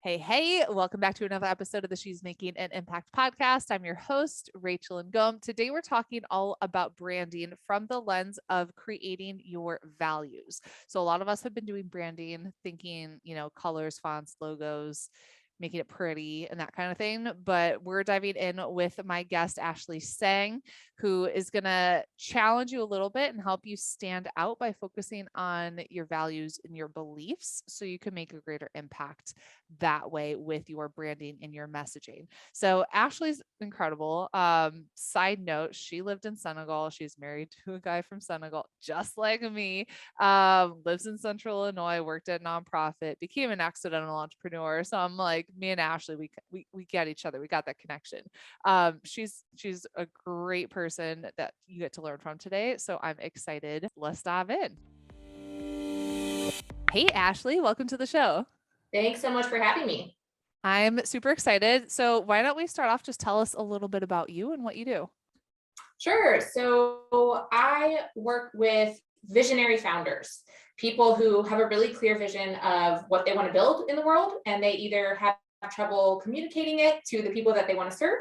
Hey, welcome back to another episode of the She's Making an Impact podcast. I'm your host, Rachel and Ngom. Today, we're talking all about branding from the lens of creating your values. So a lot of us have been doing branding, thinking, colors, fonts, logos, making it pretty and that kind of thing. But we're diving in with my guest, Ashlee Sang, who is going to challenge you a little bit and help you stand out by focusing on your values and your beliefs so you can make a greater impact that way with your branding and your messaging. So Ashlee's incredible. Side note, she lived in Senegal. She's married to a guy from Senegal, just like me. Lives in Central Illinois, worked at a nonprofit, became an accidental entrepreneur. So I'm like, me and Ashlee, we get each other. We got that connection. She's a great person that you get to learn from today. So I'm excited. Let's dive in. Hey, Ashlee, welcome to the show. Thanks so much for having me. I'm super excited. So why don't we start off? Just tell us a little bit about you and what you do. Sure. So I work with visionary founders, people who have a really clear vision of what they want to build in the world, and they either have trouble communicating it to the people that they want to serve,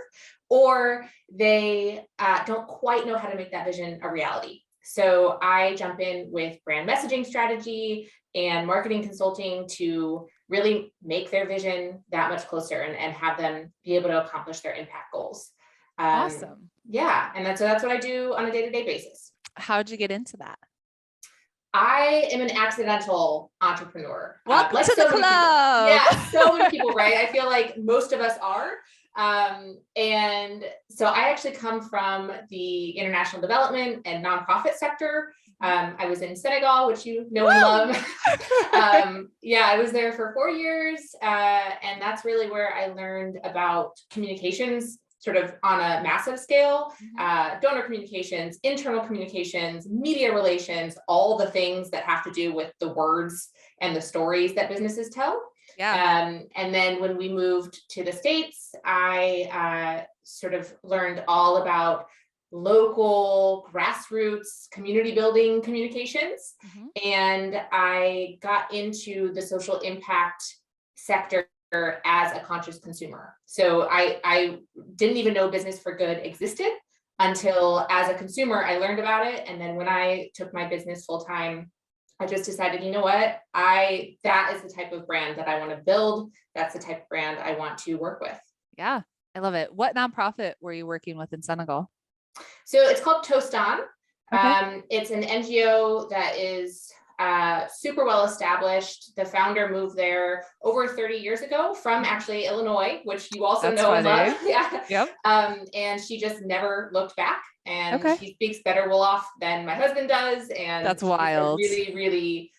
or they don't quite know how to make that vision a reality. So I jump in with brand messaging strategy and marketing consulting to really make their vision that much closer and have them be able to accomplish their impact goals. Awesome. Yeah. And that's what I do on a day-to-day basis. How'd you get into that? I am an accidental entrepreneur. Welcome like to the club. Yeah, so many people, right? I feel like most of us are. And so I actually come from the international development and nonprofit sector. I was in Senegal, which you know and love. I was there for 4 years. And that's really where I learned about communications, sort of on a massive scale, donor communications, internal communications, media relations, all the things that have to do with the words and the stories that businesses tell. Yeah. And then when we moved to the States, I sort of learned all about local grassroots community building communications. And I got into the social impact sector as a conscious consumer. So I didn't even know Business for Good existed until as a consumer, I learned about it. And then when I took my business full time, I just decided, you know what, that is the type of brand that I want to build. That's the type of brand I want to work with. Yeah, I love it. What nonprofit were you working with in Senegal? So it's called Tostan. Okay. It's an NGO that is super well established. The founder moved there over 30 years ago from actually Illinois, which you also know and love. Yeah. Yep. And she just never looked back. And she speaks better Wolof than my husband does. And that's wild. She's a really, really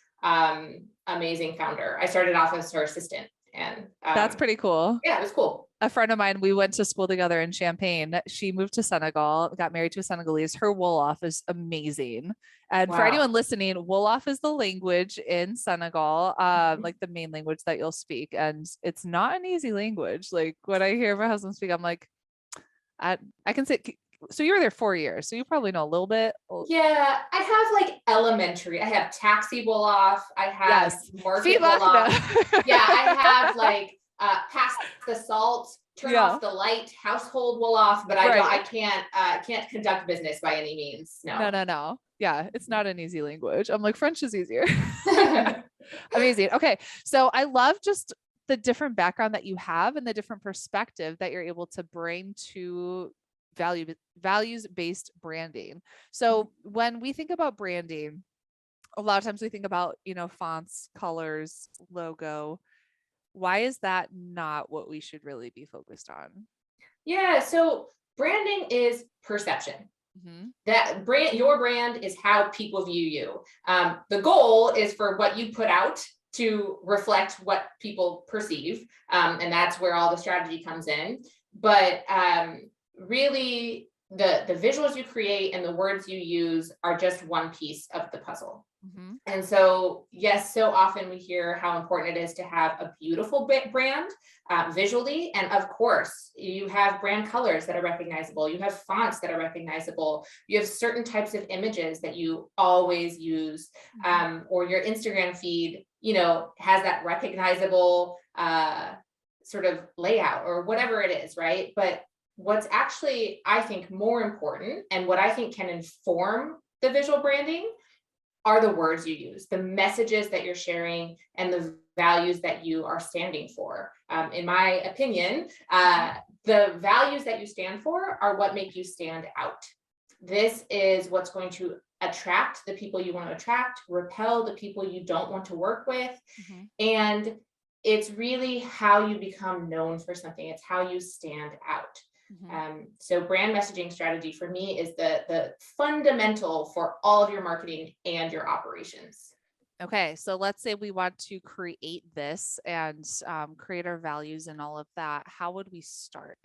amazing founder. I started off as her assistant. And that's pretty cool. Yeah, it was cool. A friend of mine, we went to school together in Champaign. She moved to Senegal, got married to a Senegalese. Her Wolof is amazing. And for anyone listening, Wolof is the language in Senegal, like the main language that you'll speak. And it's not an easy language. Like when I hear my husband speak, I'm like, I can say. So you were there 4 years, so you probably know a little bit. Yeah, I have like elementary. I have taxi Wolof. I have market Wolof. Yeah, I have like pass the salt, turn off the light, household Wolof, but I can't conduct business by any means. No. Yeah, it's not an easy language. I'm like, French is easier. Amazing. Okay, so I love just the different background that you have and the different perspective that you're able to bring to values-based branding. So when we think about branding, a lot of times we think about, fonts, colors, logo. Why is that not what we should really be focused on? Yeah, so branding is perception. That your brand is how people view you. The goal is for what you put out to reflect what people perceive. And that's where all the strategy comes in. But really the visuals you create and the words you use are just one piece of the puzzle. And so, yes, so often we hear how important it is to have a beautiful brand visually. And of course, you have brand colors that are recognizable. You have fonts that are recognizable. You have certain types of images that you always use, or your Instagram feed, has that recognizable sort of layout or whatever it is, right? But what's actually, I think, more important, and what I think can inform the visual branding, are the words you use, the messages that you're sharing, and the values that you are standing for. In my opinion, the values that you stand for are what make you stand out. This is what's going to attract the people you want to attract, repel the people you don't want to work with. And it's really how you become known for something. It's how you stand out. So brand messaging strategy for me is the fundamental for all of your marketing and your operations. Okay, so let's say we want to create this and create our values and all of that. How would we start?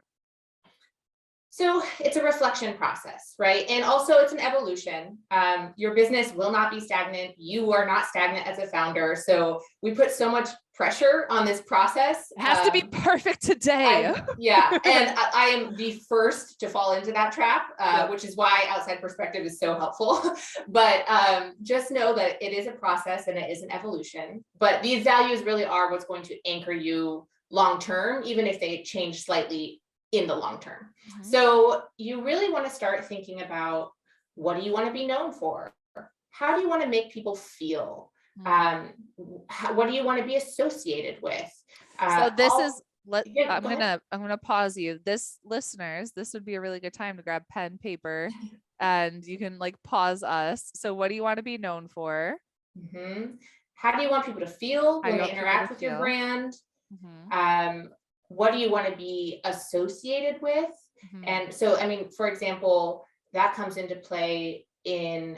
So it's a reflection process, right? And also it's an evolution. Your business will not be stagnant. You are not stagnant as a founder. So we put so much pressure on this process. It has to be perfect today. And I am the first to fall into that trap, which is why outside perspective is so helpful. But just know that it is a process and it is an evolution. But these values really are what's going to anchor you long-term, even if they change slightly in the long term. So you really want to start thinking about, what do you want to be known for? How do you want to make people feel? What do you want to be associated with? So this I'm gonna pause you. Listeners, this would be a really good time to grab pen, paper, and you can like pause us. So what do you want to be known for? How do you want people to feel when they interact with your brand? What do you want to be associated with? And so, I mean, for example, that comes into play in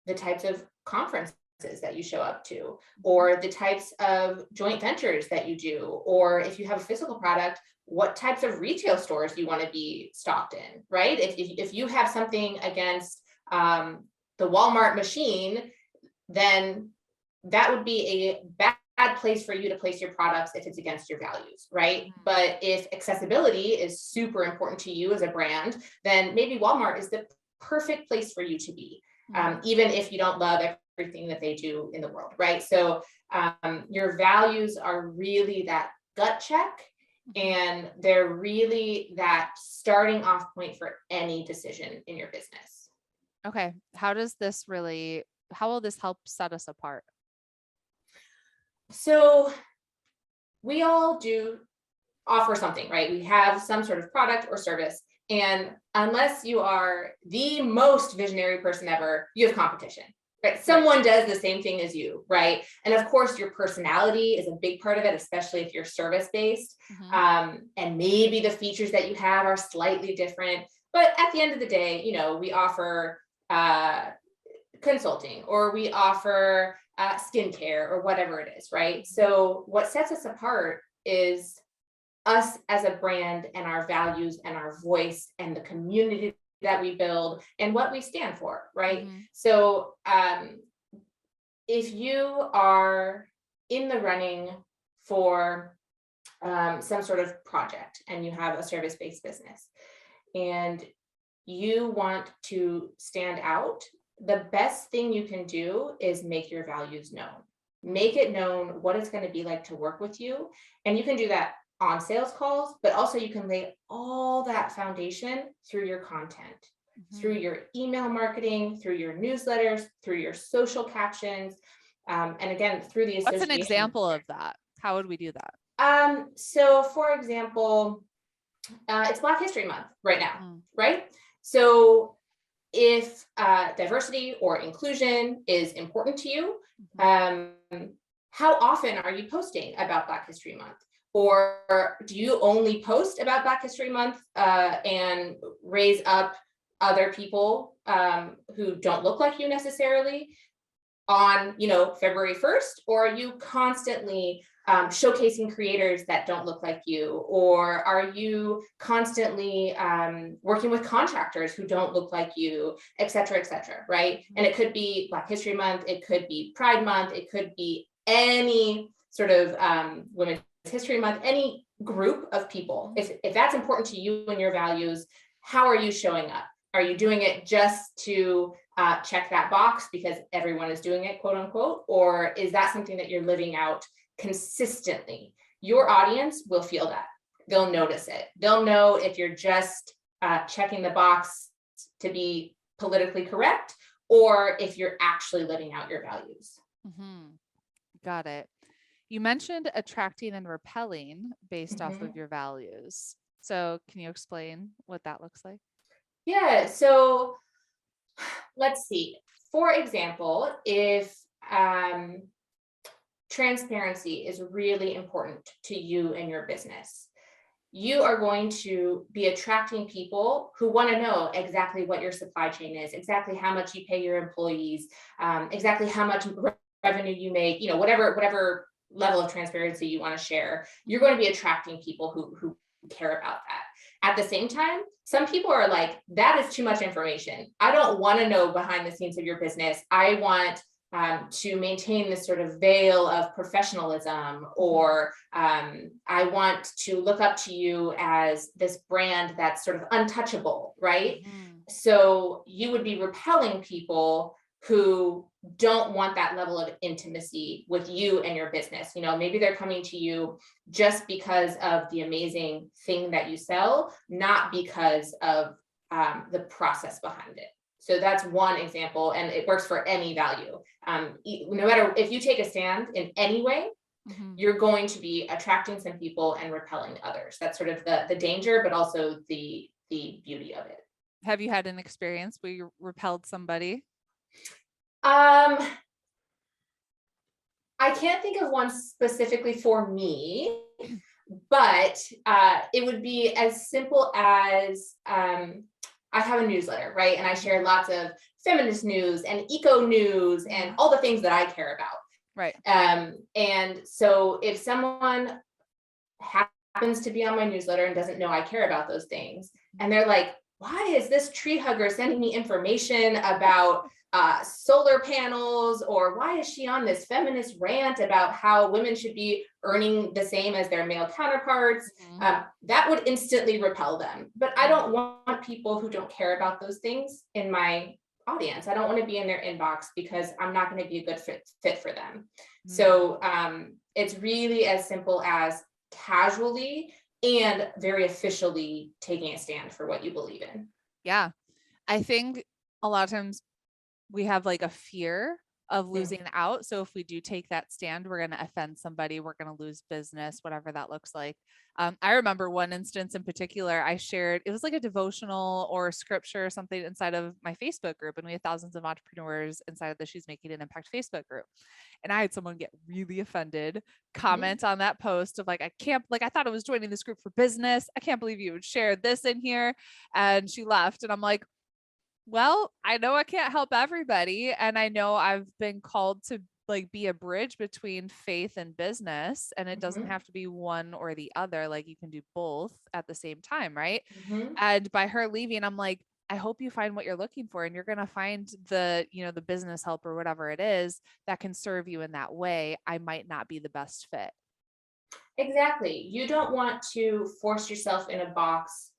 the types of conferences that you show up to, or the types of joint ventures that you do, or if you have a physical product, what types of retail stores you want to be stocked in, right? If you have something against the Walmart machine, then that would be a bad place for you to place your products if it's against your values, right? But if accessibility is super important to you as a brand, then maybe Walmart is the perfect place for you to be, even if you don't love everything that they do in the world, right? So your values are really that gut check, and they're really that starting off point for any decision in your business. Okay. How will this help set us apart? So we all do offer something, right? We have some sort of product or service. And unless you are the most visionary person ever, you have competition, right? Someone does the same thing as you, right? And of course, your personality is a big part of it, especially if you're service-based. And maybe the features that you have are slightly different. But at the end of the day, we offer consulting, or we offer skincare, or whatever it is, right? So what sets us apart is us as a brand, and our values and our voice and the community that we build and what we stand for, right? So if you are in the running for some sort of project, and you have a service-based business and you want to stand out, the best thing you can do is make your values known. Make it known what it's going to be like to work with you. And you can do that on sales calls, but also you can lay all that foundation through your content, through your email marketing, through your newsletters, through your social captions. And again, through the association. What's an example of that? How would we do that? So for example, it's Black History Month right now, right? So if diversity or inclusion is important to you, how often are you posting about Black History Month? Or do you only post about Black History Month and raise up other people who don't look like you necessarily on, February 1st? Or are you constantly showcasing creators that don't look like you? Or are you constantly working with contractors who don't look like you, et cetera, right? And it could be Black History Month, it could be Pride Month, it could be any sort of Women's History Month, any group of people. If that's important to you and your values, how are you showing up? Are you doing it just to check that box because everyone is doing it, quote unquote? Or is that something that you're living out consistently? your audience will feel that. They'll notice it. They'll know if you're just checking the box to be politically correct, or if you're actually living out your values. Mm-hmm. Got it. You mentioned attracting and repelling based off of your values. So can you explain what that looks like? Yeah. So let's see. For example, if transparency is really important to you and your business, you are going to be attracting people who want to know exactly what your supply chain is, exactly how much you pay your employees, exactly how much revenue you make, whatever level of transparency you want to share. You're going to be attracting people who care about that. At the same time, some people are like, that is too much information. I don't want to know behind the scenes of your business. I want to maintain this sort of veil of professionalism, or I want to look up to you as this brand that's sort of untouchable, right? Mm-hmm. So you would be repelling people who don't want that level of intimacy with you and your business. Maybe they're coming to you just because of the amazing thing that you sell, not because of the process behind it. So that's one example, and it works for any value. No matter if you take a stand in any way, you're going to be attracting some people and repelling others. That's sort of the danger, but also the beauty of it. Have you had an experience where you repelled somebody? I can't think of one specifically for me, but it would be as simple as I have a newsletter, right? And I share lots of feminist news and eco news and all the things that I care about. Right. And so if someone happens to be on my newsletter and doesn't know I care about those things, and they're like, why is this tree hugger sending me information about solar panels, or why is she on this feminist rant about how women should be earning the same as their male counterparts? That would instantly repel them. But I don't want people who don't care about those things in my audience. I don't want to be in their inbox because I'm not going to be a good fit for them. So it's really as simple as casually and very officially taking a stand for what you believe in. Yeah. I think a lot of times we have like a fear of losing out. So if we do take that stand, we're going to offend somebody, we're going to lose business, whatever that looks like. I remember one instance in particular, I shared, it was like a devotional or scripture or something inside of my Facebook group. And we had thousands of entrepreneurs inside of the She's Making an Impact Facebook group. And I had someone get really offended, comment on that post of like, I thought I was joining this group for business. I can't believe you would share this in here. And she left. And I'm like, well, I know I can't help everybody. And I know I've been called to like be a bridge between faith and business. And it doesn't have to be one or the other. Like you can do both at the same time. Right. And by her leaving, I'm like, I hope you find what you're looking for, and you're going to find the business help or whatever it is that can serve you in that way. I might not be the best fit. Exactly. You don't want to force yourself in a box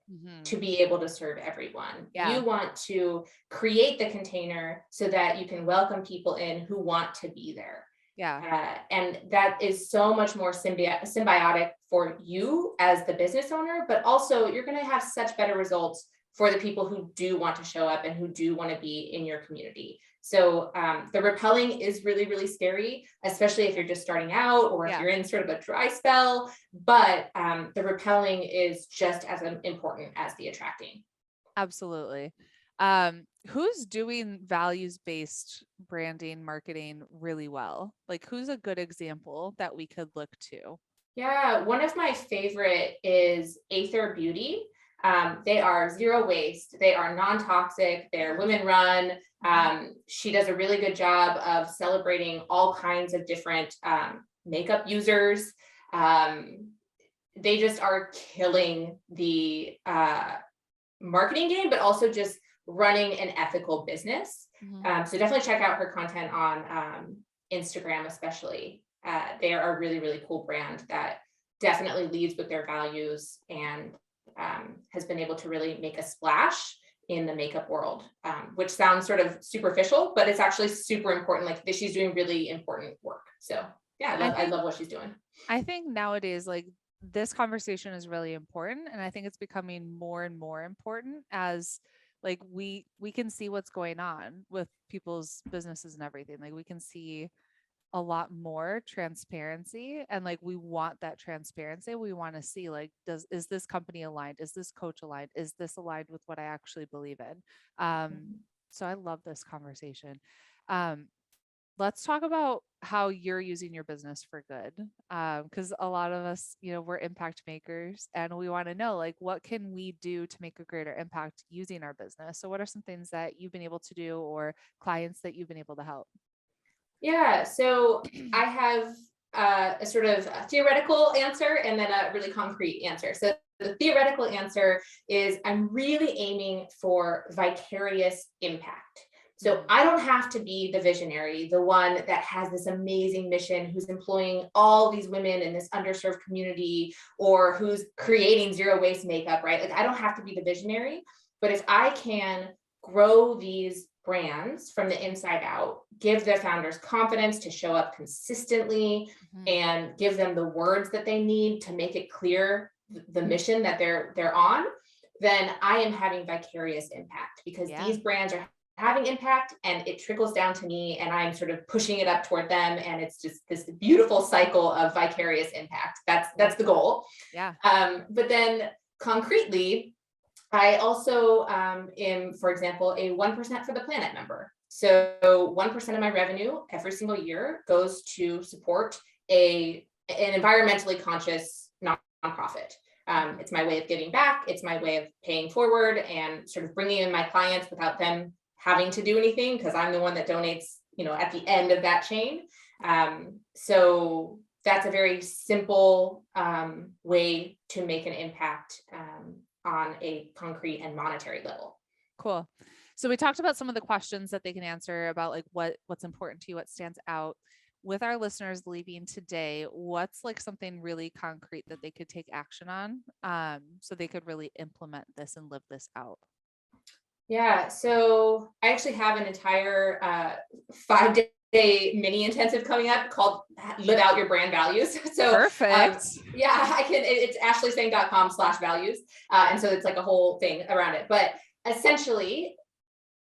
to be able to serve everyone. Yeah. You want to create the container so that you can welcome people in who want to be there. Yeah. And that is so much more symbiotic for you as the business owner, but also you're going to have such better results for the people who do want to show up and who do want to be in your community. So the repelling is really, really scary, especially if you're just starting out or if you're in sort of a dry spell, but the repelling is just as important as the attracting. Absolutely. Who's doing values-based branding, marketing really well? Like who's a good example that we could look to? Yeah, one of my favorite is Aether Beauty. They are zero waste. They are non-toxic. They're women run. She does a really good job of celebrating all kinds of different makeup users. They just are killing the marketing game, but also just running an ethical business. So definitely check out her content on Instagram, especially. They are a really, really cool brand that definitely leads with their values and has been able to really make a splash in the makeup world, which sounds sort of superficial, but it's actually super important. Like she's doing really important work. So yeah, I love what she's doing. I think nowadays, like, this conversation is really important. And I think it's becoming more and more important as like we can see what's going on with people's businesses and everything. Like we can see a lot more transparency, and like we want that transparency. We want to see like, is this company aligned? Is this coach aligned? Is this aligned with what I actually believe in? So I love this conversation. Um, let's talk about how you're using your business for good. Because a lot of us, we're impact makers, and we want to know, like, what can we do to make a greater impact using our business? So what are some things that you've been able to do, or clients that you've been able to help? Yeah, so I have a sort of a theoretical answer and then a really concrete answer. So the theoretical answer is I'm really aiming for vicarious impact. So I don't have to be the visionary, the one that has this amazing mission, who's employing all these women in this underserved community, or who's creating zero waste makeup, right? Like I don't have to be the visionary, but if I can grow these brands from the inside out, give their founders confidence to show up consistently, and give them the words that they need to make it clear the mission that they're on, then I am having vicarious impact, because these brands are having impact and it trickles down to me and I'm sort of pushing it up toward them. And it's just this beautiful cycle of vicarious impact. That's the goal. Yeah. But then concretely, I also am, for example, a 1% for the planet member. So 1% of my revenue every single year goes to support an environmentally conscious nonprofit. It's my way of giving back. It's my way of paying forward and sort of bringing in my clients without them having to do anything, because I'm the one that donates, at the end of that chain. So that's a very simple way to make an impact on a concrete and monetary level. Cool. So we talked about some of the questions that they can answer about like what's important to you, what stands out. With our listeners leaving today, what's like something really concrete that they could take action on, so they could really implement this and live this out? Yeah, so I actually have an entire 5-day mini intensive coming up called Live Out Your Brand Values. So perfect. Yeah, it's ashleesang.com/values. And so it's like a whole thing around it. But essentially,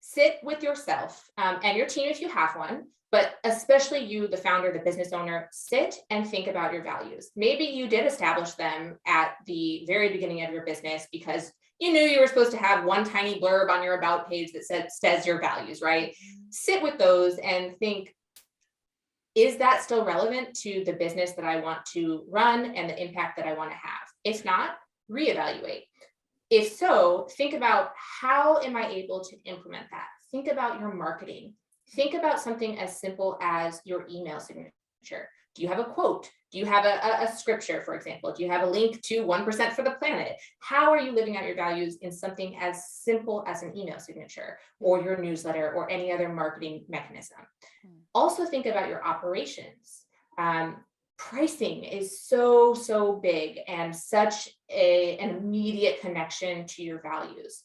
sit with yourself and your team if you have one, but especially you, the founder, the business owner, sit and think about your values. Maybe you did establish them at the very beginning of your business because you knew you were supposed to have one tiny blurb on your about page that says your values, right? Sit with those and think, is that still relevant to the business that I want to run and the impact that I want to have? If not, reevaluate. If so, think about, how am I able to implement that? Think about your marketing. Think about something as simple as your email signature. Do you have a quote? Do you have a scripture, for example? Do you have a link to 1% for the planet? How are you living out your values in something as simple as an email signature or your newsletter or any other marketing mechanism? Also think about your operations. Pricing is so big and such an immediate connection to your values.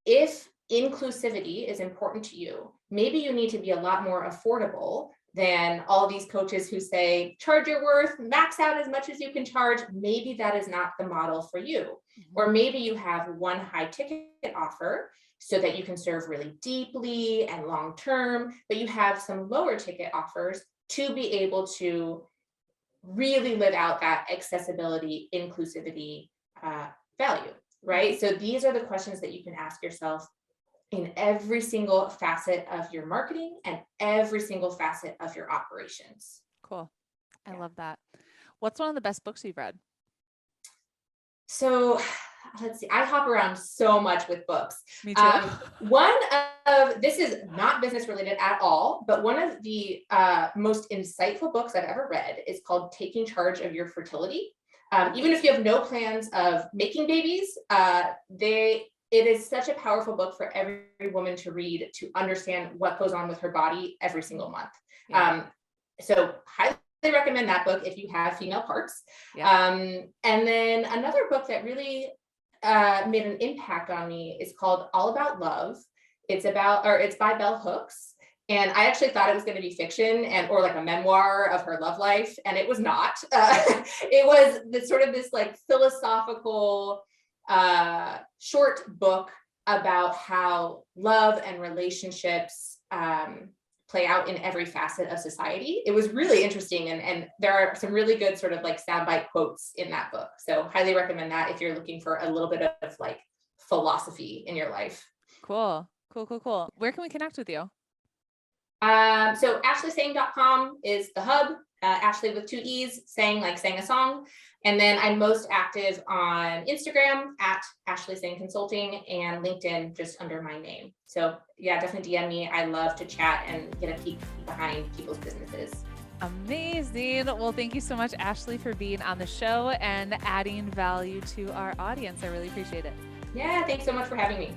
If inclusivity is important to you, maybe you need to be a lot more affordable than all these coaches who say, charge your worth, max out as much as you can charge. Maybe that is not the model for you. Or maybe you have one high ticket offer so that you can serve really deeply and long-term, but you have some lower ticket offers to be able to really live out that accessibility, inclusivity value, right? So these are the questions that you can ask yourself in every single facet of your marketing and every single facet of your operations. Cool. I love that. What's one of the best books you've read? So let's see, I hop around so much with books. Me too. This is not business related at all, but one of the most insightful books I've ever read is called Taking Charge of Your Fertility. Even if you have no plans of making babies, it is such a powerful book for every woman to read, to understand what goes on with her body every single month. Yeah. So highly recommend that book if you have female parts. Yeah. And then another book that really made an impact on me is called All About Love. It's by Bell Hooks. And I actually thought it was going to be fiction or like a memoir of her love life. And it was not. It was this like philosophical short book about how love and relationships play out in every facet of society. It was really interesting. And there are some really good sort of like soundbite quotes in that book. So highly recommend that if you're looking for a little bit of like philosophy in your life. Cool. Where can we connect with you? So ashleesang.com is the hub. Ashlee with 2 E's, sang like sang a song. And then I'm most active on Instagram at Ashlee Sang Consulting and LinkedIn just under my name. So yeah, definitely DM me. I love to chat and get a peek behind people's businesses. Amazing. Well, thank you so much, Ashlee, for being on the show and adding value to our audience. I really appreciate it. Yeah, thanks so much for having me.